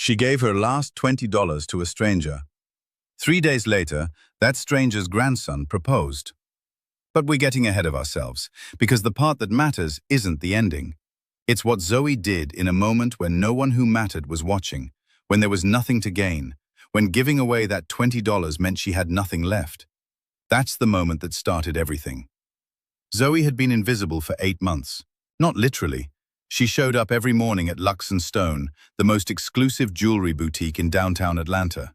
She gave her last $20 to a stranger. 3 days later, that stranger's grandson proposed. But we're getting ahead of ourselves, because the part that matters isn't the ending. It's what Zoe did in a moment when no one who mattered was watching, when there was nothing to gain, when giving away that $20 meant she had nothing left. That's the moment that started everything. Zoe had been invisible for 8 months. Not literally. She showed up every morning at Lux & Stone, the most exclusive jewelry boutique in downtown Atlanta.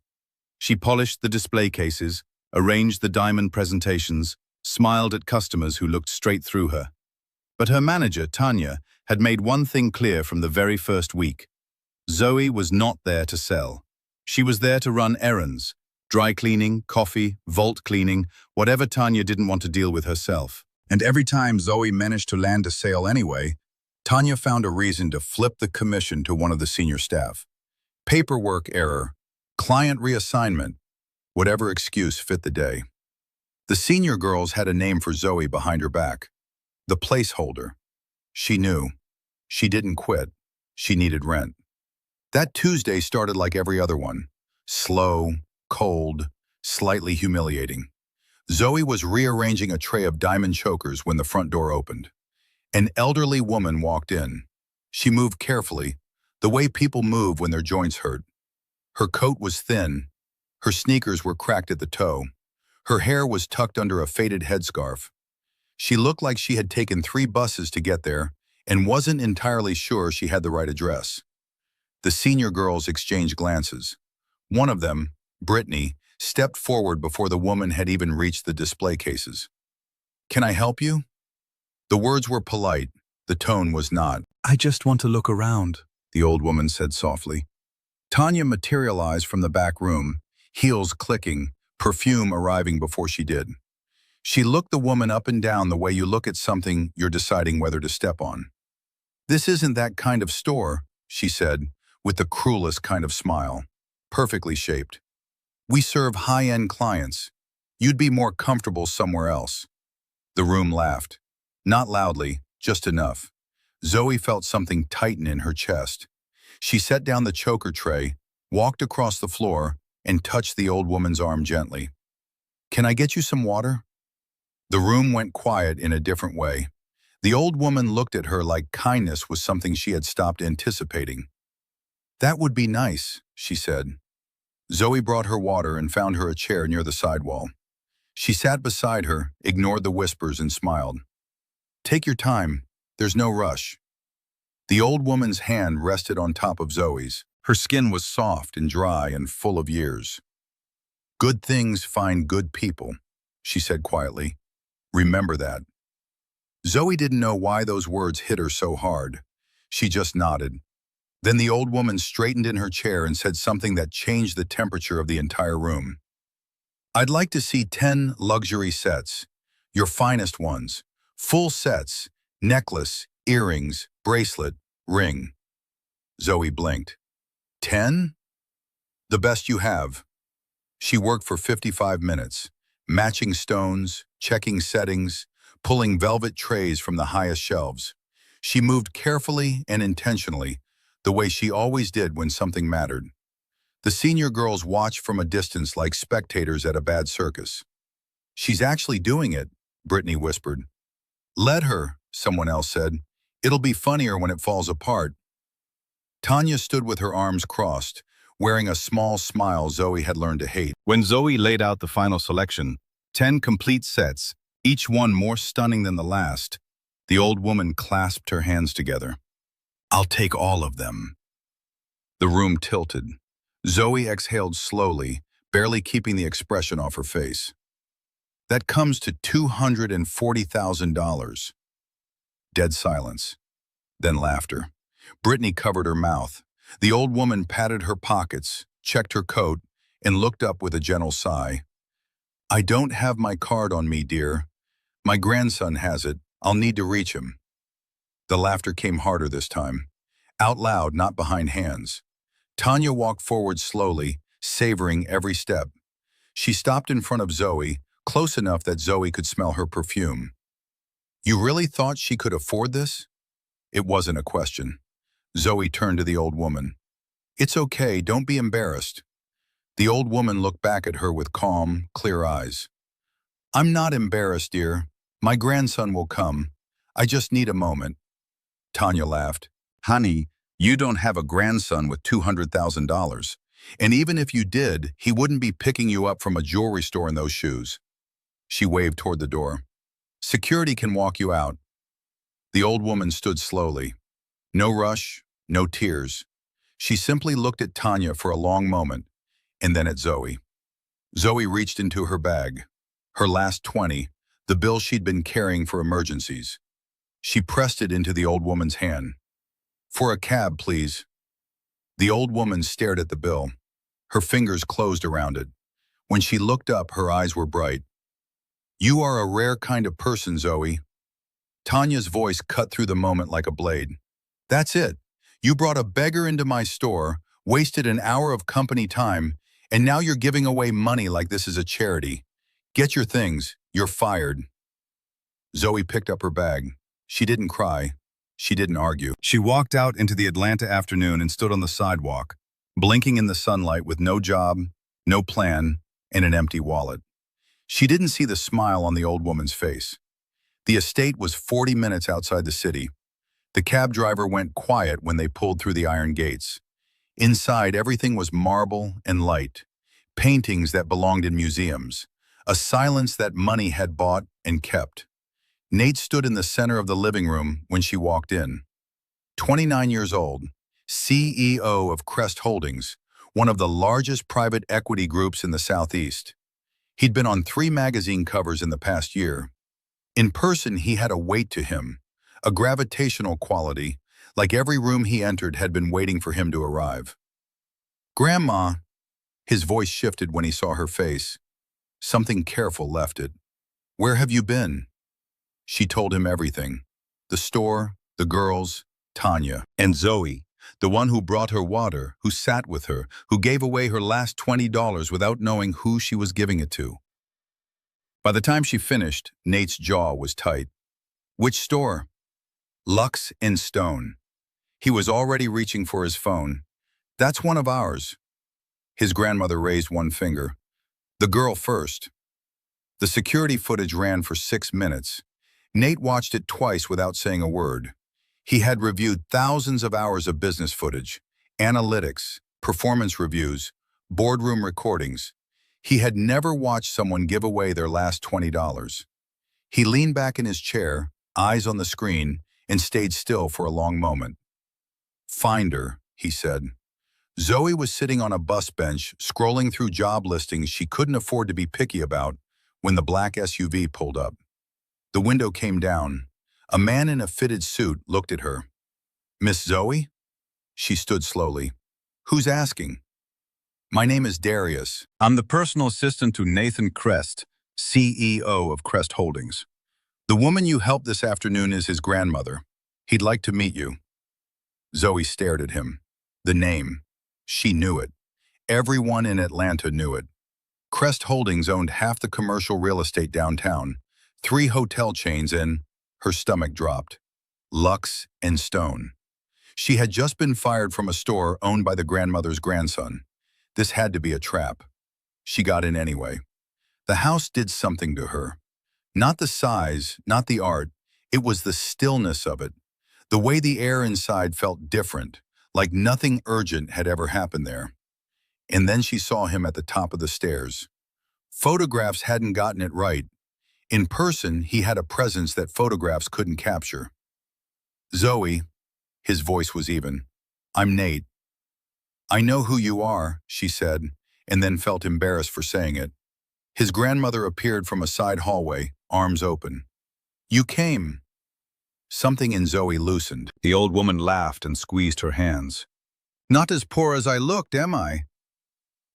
She polished the display cases, arranged the diamond presentations, smiled at customers who looked straight through her. But her manager, Tanya, had made one thing clear from the very first week. Zoe was not there to sell. She was there to run errands, dry cleaning, coffee, vault cleaning, whatever Tanya didn't want to deal with herself. And every time Zoe managed to land a sale anyway, Tanya found a reason to flip the commission to one of the senior staff. Paperwork error, client reassignment, whatever excuse fit the day. The senior girls had a name for Zoe behind her back. The placeholder. She knew. She didn't quit. She needed rent. That Tuesday started like every other one. Slow, cold, slightly humiliating. Zoe was rearranging a tray of diamond chokers when the front door opened. An elderly woman walked in. She moved carefully, the way people move when their joints hurt. Her coat was thin. Her sneakers were cracked at the toe. Her hair was tucked under a faded headscarf. She looked like she had taken 3 buses to get there and wasn't entirely sure she had the right address. The senior girls exchanged glances. One of them, Brittany, stepped forward before the woman had even reached the display cases. "Can I help you?" The words were polite. The tone was not. "I just want to look around," the old woman said softly. Tanya materialized from the back room, heels clicking, perfume arriving before she did. She looked the woman up and down the way you look at something you're deciding whether to step on. "This isn't that kind of store," she said, with the cruelest kind of smile, perfectly shaped. "We serve high-end clients. You'd be more comfortable somewhere else." The room laughed. Not loudly, just enough. Zoe felt something tighten in her chest. She set down the choker tray, walked across the floor, and touched the old woman's arm gently. "Can I get you some water?" The room went quiet in a different way. The old woman looked at her like kindness was something she had stopped anticipating. "That would be nice," she said. Zoe brought her water and found her a chair near the sidewall. She sat beside her, ignored the whispers, and smiled. "Take your time. There's no rush." The old woman's hand rested on top of Zoe's. Her skin was soft and dry and full of years. "Good things find good people," she said quietly. "Remember that." Zoe didn't know why those words hit her so hard. She just nodded. Then the old woman straightened in her chair and said something that changed the temperature of the entire room. "I'd like to see 10 luxury sets. Your finest ones. Full sets. Necklace, earrings, bracelet, ring." Zoe blinked. 10? "The best you have." She worked for 55 minutes, matching stones, checking settings, pulling velvet trays from the highest shelves. She moved carefully and intentionally, the way she always did when something mattered. The senior girls watched from a distance like spectators at a bad circus. "She's actually doing it," Brittany whispered. "Let her," someone else said. "It'll be funnier when it falls apart." Tanya stood with her arms crossed, wearing a small smile Zoe had learned to hate. When Zoe laid out the final selection, 10 complete sets, each one more stunning than the last, the old woman clasped her hands together. "I'll take all of them." The room tilted. Zoe exhaled slowly, barely keeping the expression off her face. "That comes to $240,000. Dead silence. Then laughter. Brittany covered her mouth. The old woman patted her pockets, checked her coat, and looked up with a gentle sigh. "I don't have my card on me, dear. My grandson has it. I'll need to reach him." The laughter came harder this time. Out loud, not behind hands. Tanya walked forward slowly, savoring every step. She stopped in front of Zoe, close enough that Zoe could smell her perfume. "You really thought she could afford this?" It wasn't a question. Zoe turned to the old woman. It's okay, don't be embarrassed. The old woman looked back at her with calm, clear eyes. I'm not embarrassed, dear. My grandson will come. I just need a moment. Tanya laughed. Honey, you don't have a grandson with $200,000. And even if you did, he wouldn't be picking you up from a jewelry store in those shoes. She waved toward the door. Security can walk you out. The old woman stood slowly. No rush, no tears. She simply looked at Tanya for a long moment, and then at Zoe. Zoe reached into her bag. Her last 20, the bill she'd been carrying for emergencies. She pressed it into the old woman's hand. For a cab, please. The old woman stared at the bill. Her fingers closed around it. When she looked up, her eyes were bright. You are a rare kind of person, Zoe. Tanya's voice cut through the moment like a blade. That's it. You brought a beggar into my store, wasted an hour of company time, and now you're giving away money like this is a charity. Get your things. You're fired. Zoe picked up her bag. She didn't cry. She didn't argue. She walked out into the Atlanta afternoon and stood on the sidewalk, blinking in the sunlight with no job, no plan, and an empty wallet. She didn't see the smile on the old woman's face. The estate was 40 minutes outside the city. The cab driver went quiet when they pulled through the iron gates. Inside, everything was marble and light, paintings that belonged in museums, a silence that money had bought and kept. Nate stood in the center of the living room when she walked in. 29 years old, CEO of Crest Holdings, one of the largest private equity groups in the Southeast. He'd been on 3 magazine covers in the past year. In person, he had a weight to him, a gravitational quality, like every room he entered had been waiting for him to arrive. Grandma, his voice shifted when he saw her face. Something careful left it. Where have you been? She told him everything. The store, the girls, Tanya, and Zoe, the one who brought her water, who sat with her, who gave away her last $20 without knowing who she was giving it to. By the time she finished, Nate's jaw was tight. Which store? Lux in Stone. He was already reaching for his phone. That's one of ours. His grandmother raised one finger. The girl first. The security footage ran for 6 minutes. Nate watched it twice without saying a word. He had reviewed thousands of hours of business footage, analytics, performance reviews, boardroom recordings. He had never watched someone give away their last $20. He leaned back in his chair, eyes on the screen, and stayed still for a long moment. Find her, he said. Zoe was sitting on a bus bench, scrolling through job listings she couldn't afford to be picky about when the black SUV pulled up. The window came down. A man in a fitted suit looked at her. Miss Zoe? She stood slowly. Who's asking? My name is Darius. I'm the personal assistant to Nathan Crest, CEO of Crest Holdings. The woman you helped this afternoon is his grandmother. He'd like to meet you. Zoe stared at him. The name. She knew it. Everyone in Atlanta knew it. Crest Holdings owned half the commercial real estate downtown, 3 hotel chains, and her stomach dropped. Lux and Stone. She had just been fired from a store owned by the grandmother's grandson. This had to be a trap. She got in anyway. The house did something to her. Not the size, not the art. It was the stillness of it. The way the air inside felt different, like nothing urgent had ever happened there. And then she saw him at the top of the stairs. Photographs hadn't gotten it right. In person, he had a presence that photographs couldn't capture. Zoe, his voice was even. I'm Nate. I know who you are, she said, and then felt embarrassed for saying it. His grandmother appeared from a side hallway, arms open. You came. Something in Zoe loosened. The old woman laughed and squeezed her hands. Not as poor as I looked, am I?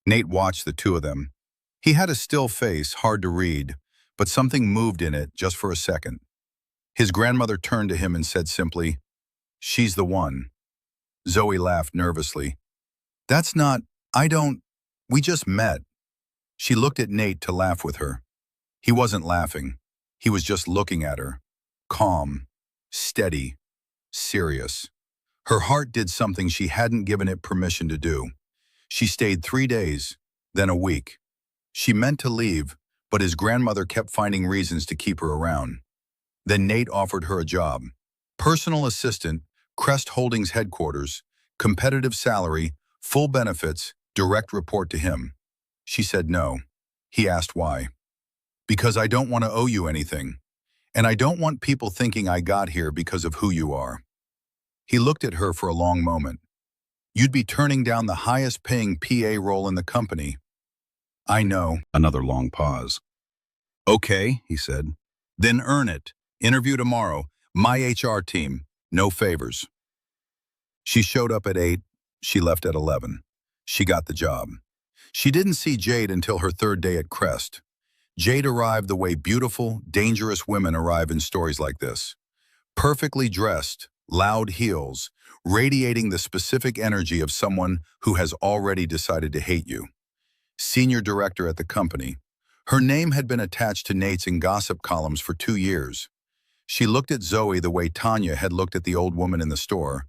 Nate watched the two of them. He had a still face, hard to read, but something moved in it just for a second. His grandmother turned to him and said simply, She's the one. Zoe laughed nervously. That's not, we just met. She looked at Nate to laugh with her. He wasn't laughing. He was just looking at her. Calm, steady, serious. Her heart did something she hadn't given it permission to do. She stayed 3 days, then a week. She meant to leave, but his grandmother kept finding reasons to keep her around. Then Nate offered her a job. Personal assistant, Crest Holdings headquarters, competitive salary, full benefits, direct report to him. She said no. He asked why. Because I don't want to owe you anything. And I don't want people thinking I got here because of who you are. He looked at her for a long moment. You'd be turning down the highest paying PA role in the company. I know. Another long pause. Okay, he said. Then earn it. Interview tomorrow. My HR team. No favors. She showed up at 8. She left at 11. She got the job. She didn't see Jade until her 3rd day at Crest. Jade arrived the way beautiful, dangerous women arrive in stories like this. Perfectly dressed, loud heels, radiating the specific energy of someone who has already decided to hate you. Senior director at the company. Her name had been attached to Nate's in gossip columns for 2 years. She looked at Zoe the way Tanya had looked at the old woman in the store,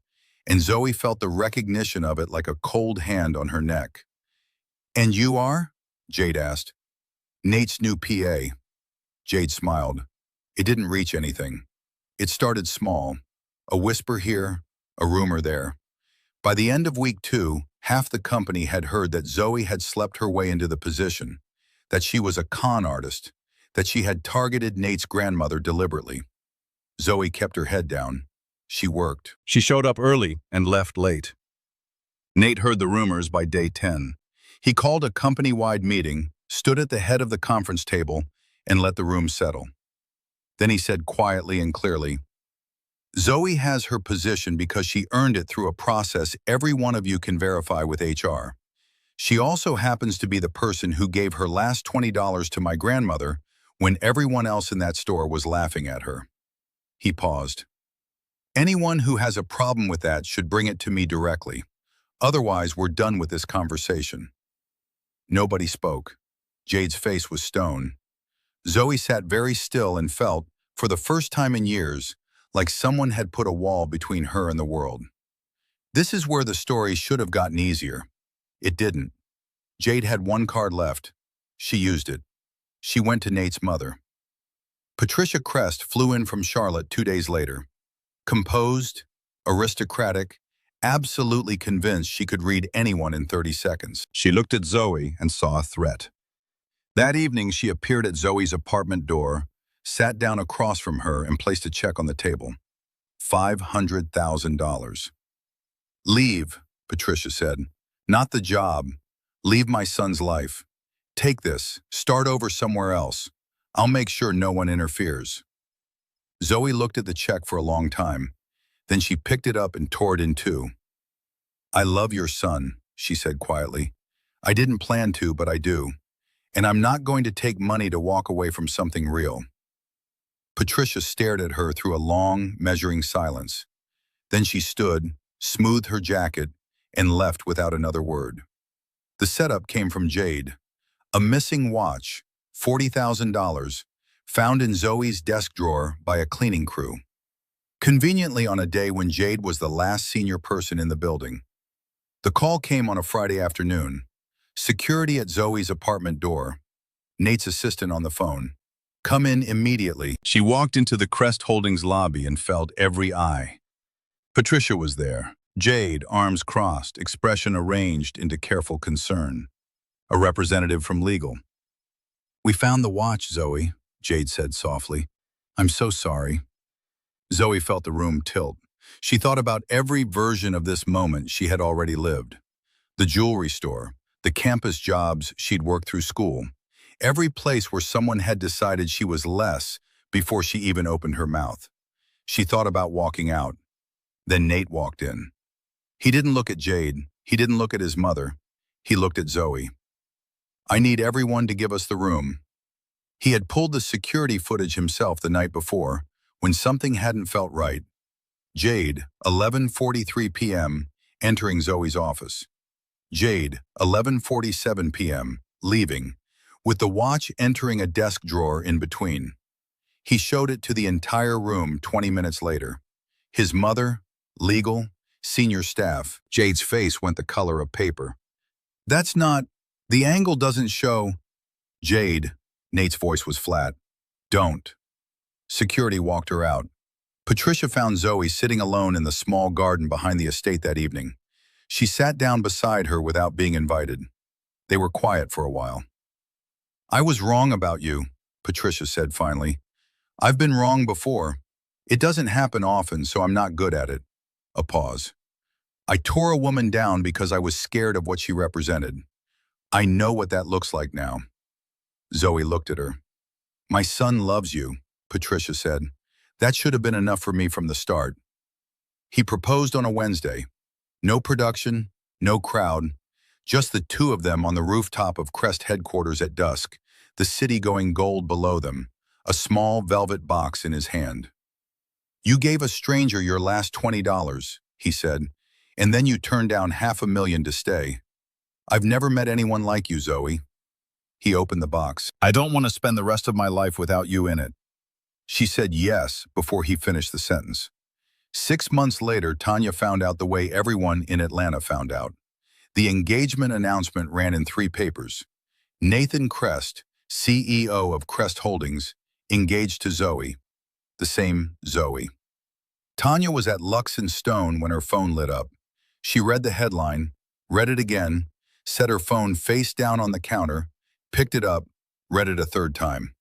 and Zoe felt the recognition of it like a cold hand on her neck. And you are? Jade asked. Nate's new PA. Jade smiled. It didn't reach anything. It started small. A whisper here, a rumor there. By the end of week 2, half the company had heard that Zoe had slept her way into the position, that she was a con artist, that she had targeted Nate's grandmother deliberately. Zoe kept her head down. She worked. She showed up early and left late. Nate heard the rumors by day 10. He called a company-wide meeting, stood at the head of the conference table, and let the room settle. Then he said quietly and clearly, Zoe has her position because she earned it through a process every one of you can verify with HR. She also happens to be the person who gave her last $20 to my grandmother when everyone else in that store was laughing at her. He paused. Anyone who has a problem with that should bring it to me directly. Otherwise, we're done with this conversation. Nobody spoke. Jade's face was stone. Zoe sat very still and felt, for the first time in years, like someone had put a wall between her and the world. This is where the story should have gotten easier. It didn't. Jade had one card left. She used it. She went to Nate's mother. Patricia Crest flew in from Charlotte 2 days later. Composed, aristocratic, absolutely convinced she could read anyone in 30 seconds. She looked at Zoe and saw a threat. That evening, she appeared at Zoe's apartment door, sat down across from her and placed a check on the table. $500,000. Leave, Patricia said. Not the job. Leave my son's life. Take this. Start over somewhere else. I'll make sure no one interferes. Zoe looked at the check for a long time. Then she picked it up and tore it in two. I love your son, she said quietly. I didn't plan to, but I do. And I'm not going to take money to walk away from something real. Patricia stared at her through a long, measuring silence. Then she stood, smoothed her jacket, and left without another word. The setup came from Jade. A missing watch, $40,000, found in Zoe's desk drawer by a cleaning crew. Conveniently on a day when Jade was the last senior person in the building. The call came on a Friday afternoon. Security at Zoe's apartment door. Nate's assistant on the phone. Come in immediately. She walked into the Crest Holdings lobby and felt every eye. Patricia was there. Jade, arms crossed, expression arranged into careful concern. A representative from legal. We found the watch, Zoe, Jade said softly. I'm so sorry. Zoe felt the room tilt. She thought about every version of this moment she had already lived. The jewelry store, the campus jobs she'd worked through school, every place where someone had decided she was less before she even opened her mouth. She thought about walking out. Then Nate walked in. He didn't look at Jade. He didn't look at his mother. He looked at Zoe. I need everyone to give us the room. He had pulled the security footage himself the night before, when something hadn't felt right. Jade, 11:43 p.m., entering Zoe's office. Jade, 11:47 p.m., leaving, with the watch entering a desk drawer in between. He showed it to the entire room 20 minutes later. His mother, legal, senior staff. Jade's face went the color of paper. That's not... The angle doesn't show... Jade, Nate's voice was flat. Don't. Security walked her out. Patricia found Zoe sitting alone in the small garden behind the estate that evening. She sat down beside her without being invited. They were quiet for a while. I was wrong about you, Patricia said finally. I've been wrong before. It doesn't happen often, so I'm not good at it. A pause. I tore a woman down because I was scared of what she represented. I know what that looks like now. Zoe looked at her. My son loves you, Patricia said. That should have been enough for me from the start. He proposed on a Wednesday. No production, no crowd, just the two of them on the rooftop of Crest headquarters at dusk, the city going gold below them, a small velvet box in his hand. You gave a stranger your last $20, he said, and then you turned down $500,000 to stay. I've never met anyone like you, Zoe. He opened the box. I don't want to spend the rest of my life without you in it. She said yes before he finished the sentence. 6 months later, Tanya found out the way everyone in Atlanta found out. The engagement announcement ran in 3 papers. Nathan Crest, CEO of Crest Holdings, engaged to Zoe. The same Zoe. Tanya was at Lux and Stone when her phone lit up. She read the headline, read it again, set her phone face down on the counter, picked it up, read it a 3rd time.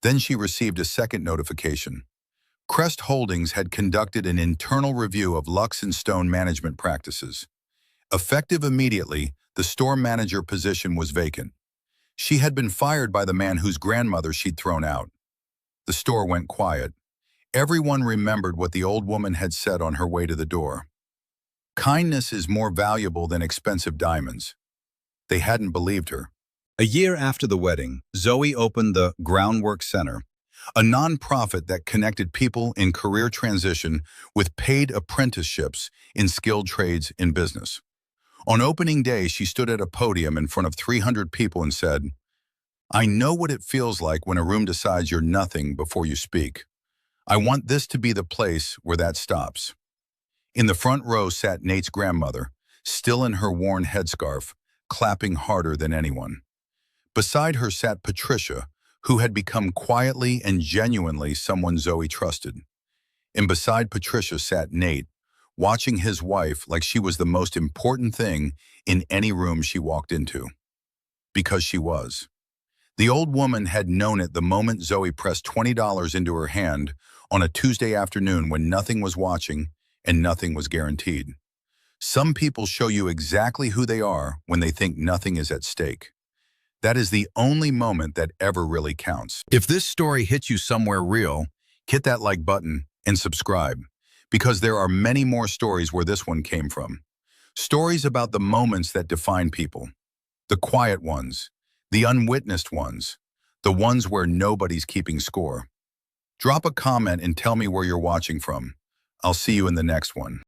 Then she received a second notification. Crest Holdings had conducted an internal review of Lux and Stone management practices. Effective immediately, the store manager position was vacant. She had been fired by the man whose grandmother she'd thrown out. The store went quiet. Everyone remembered what the old woman had said on her way to the door. Kindness is more valuable than expensive diamonds. They hadn't believed her. A year after the wedding, Zoe opened the Groundwork Center, a nonprofit that connected people in career transition with paid apprenticeships in skilled trades in business. On opening day, she stood at a podium in front of 300 people and said, I know what it feels like when a room decides you're nothing before you speak. I want this to be the place where that stops. In the front row sat Nate's grandmother, still in her worn headscarf, clapping harder than anyone. Beside her sat Patricia, who had become quietly and genuinely someone Zoe trusted. And beside Patricia sat Nate, watching his wife like she was the most important thing in any room she walked into. Because she was. The old woman had known it the moment Zoe pressed $20 into her hand on a Tuesday afternoon when nothing was watching and nothing was guaranteed. Some people show you exactly who they are when they think nothing is at stake. That is the only moment that ever really counts. If this story hits you somewhere real, hit that like button and subscribe, because there are many more stories where this one came from. Stories about the moments that define people. The quiet ones, the unwitnessed ones, the ones where nobody's keeping score. Drop a comment and tell me where you're watching from. I'll see you in the next one.